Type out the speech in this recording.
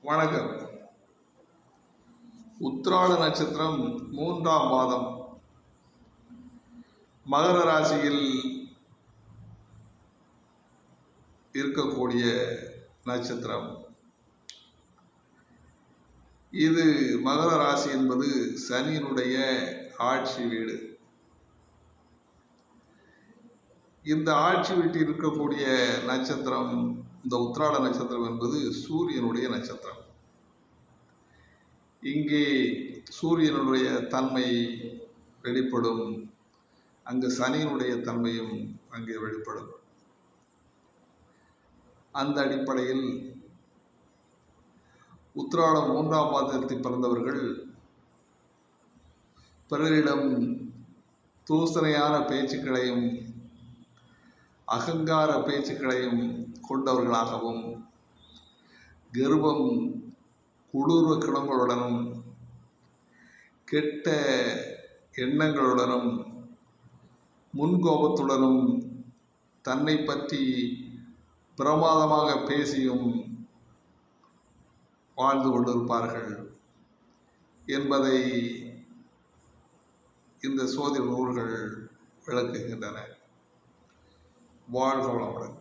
வணக்கம். உத்திராட நட்சத்திரம் 3ஆம் மாதம் மகர ராசியில் இருக்கக்கூடிய நட்சத்திரம் இது. மகர ராசி என்பது சனியினுடைய ஆட்சி வீடு. இந்த ஆட்சி வீட்டில் இருக்கக்கூடிய நட்சத்திரம், இந்த உத்திராட நட்சத்திரம் என்பது சூரியனுடைய நட்சத்திரம். இங்கே சூரியனுடைய தன்மை வெளிப்படும், அங்கு சனியினுடைய தன்மையும் அங்கே வெளிப்படும். அந்த அடிப்படையில் உத்திராடம் 3ஆம் மாதத்தில் பிறந்தவர்கள் பிறரிடம் தூசணையான பேச்சுக்களையும் அகங்கார பேச்சுக்களையும் கொண்டவர்களாகவும், கர்வம் கொடூர குணங்களுடனும் கெட்ட எண்ணங்களுடனும் முன்கோபத்துடனும் தன்னை பற்றி பிரமாதமாக பேசியும் வாழ்ந்து கொண்டிருப்பார்கள் என்பதை இந்த சோதிட நூல்கள் விளக்குகின்றன. வாழ்க வளமுடன்.